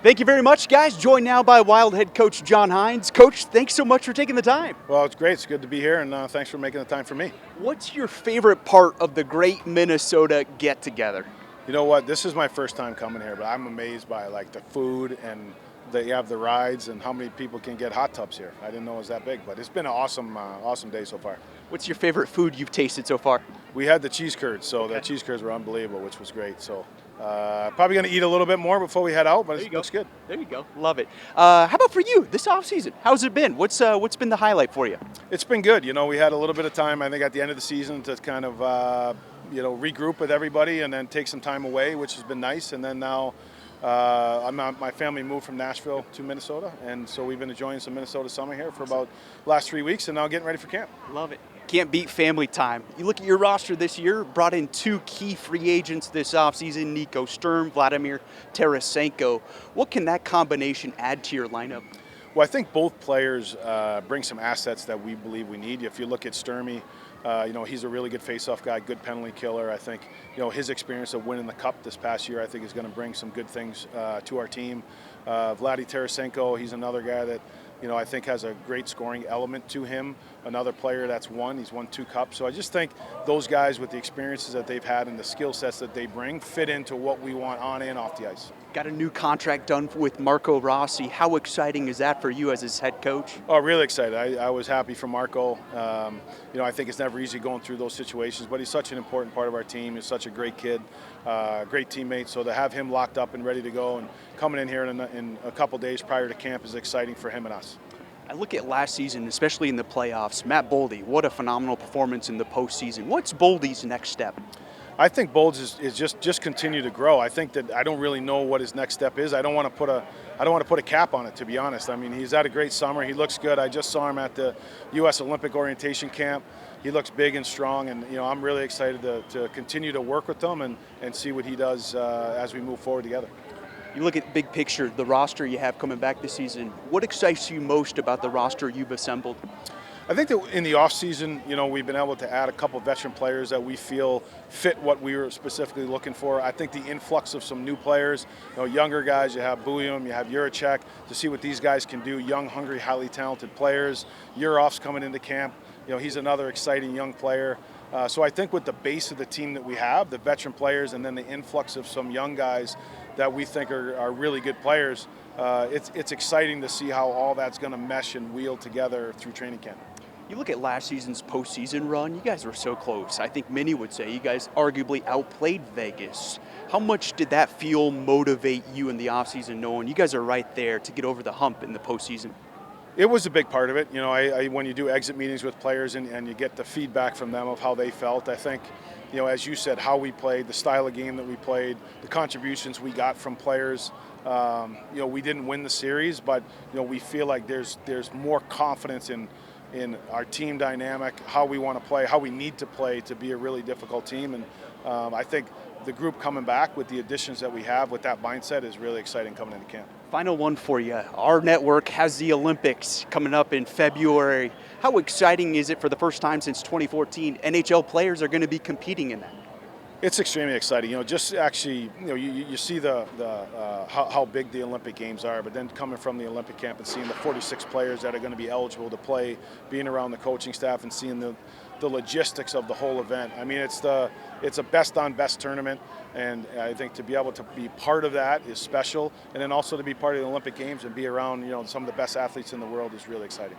Thank you very much, guys. Joined now by Wild head coach John Hines. Coach, thanks so much for taking the time. Well, it's great. It's good to be here, and thanks for making the time for me. What's your favorite part of the Great Minnesota Get Together? You know what? This is my first time coming here, but I'm amazed by like the food and you have the rides and how many people can get hot tubs here. I didn't know it was that big, but it's been an awesome day so far. What's your favorite food you've tasted so far? We had the cheese curds, so the cheese curds were unbelievable, which was great. So probably going to eat a little bit more before we head out, but it looks good. There you go. Love it. How about for you this off season? How's it been? What's been the highlight for you? It's been good. You know, we had a little bit of time, I think, at the end of the season to kind of regroup with everybody and then take some time away, which has been nice. And then now my family moved from Nashville to Minnesota, and so we've been enjoying some Minnesota summer here for about the last 3 weeks, and now getting ready for camp. Love it. Can't beat family time. You look at your roster this year, brought in two key free agents this offseason, Nico Sturm, Vladimir Tarasenko. What can that combination add to your lineup? Well, I think both players bring some assets that we believe we need. If you look at Sturmy, he's a really good face-off guy, good penalty killer. I think, his experience of winning the Cup this past year, I think is going to bring some good things to our team. Vladimir Tarasenko, he's another guy that, I think has a great scoring element to him. Another player he's won 2 Cups. So I just think those guys with the experiences that they've had and the skill sets that they bring fit into what we want on and off the ice. Got a new contract done with Marco Rossi. How exciting is that for you as his head coach? Oh, really excited. I was happy for Marco. I think it's never easy going through those situations, but he's such an important part of our team. He's such a great kid, great teammate. So to have him locked up and ready to go and coming in here in a couple days prior to camp is exciting for him and us. I look at last season, especially in the playoffs. Matt Boldy, what a phenomenal performance in the postseason. What's Boldy's next step? I think Bolds is just continue to grow. I think that I don't really know what his next step is. I don't want to put a cap on it, to be honest. I mean, he's had a great summer. He looks good. I just saw him at the U.S. Olympic orientation camp. He looks big and strong, and I'm really excited to continue to work with him and see what he does as we move forward together. You look at big picture, the roster you have coming back this season. What excites you most about the roster you've assembled? I think that in the offseason, we've been able to add a couple veteran players that we feel fit what we were specifically looking for. I think the influx of some new players, younger guys, you have Bouillon, you have Juracek, to see what these guys can do, young, hungry, highly talented players. Yurov's coming into camp. He's another exciting young player. So I think with the base of the team that we have, the veteran players, and then the influx of some young guys that we think are really good players, it's exciting to see how all that's going to mesh and wheel together through training camp. You look at last season's postseason run, you guys were so close. I think many would say you guys arguably outplayed Vegas. How much did that feel motivate you in the offseason, knowing you guys are right there to get over the hump in the postseason? It was a big part of it. When you do exit meetings with players and you get the feedback from them of how they felt, I think, as you said, how we played, the style of game that we played, the contributions we got from players. We didn't win the series, but we feel like there's more confidence in our team dynamic, how we want to play, how we need to play to be a really difficult team. And I think the group coming back with the additions that we have with that mindset is really exciting coming into camp. Final one for you. Our network has the Olympics coming up in February. How exciting is it for the first time since 2014? NHL players are going to be competing in that. It's extremely exciting. Just actually, you see how big the Olympic Games are, but then coming from the Olympic camp and seeing the 46 players that are going to be eligible to play, being around the coaching staff and seeing the logistics of the whole event. I mean, it's a best on best tournament, and I think to be able to be part of that is special, and then also to be part of the Olympic Games and be around some of the best athletes in the world is really exciting.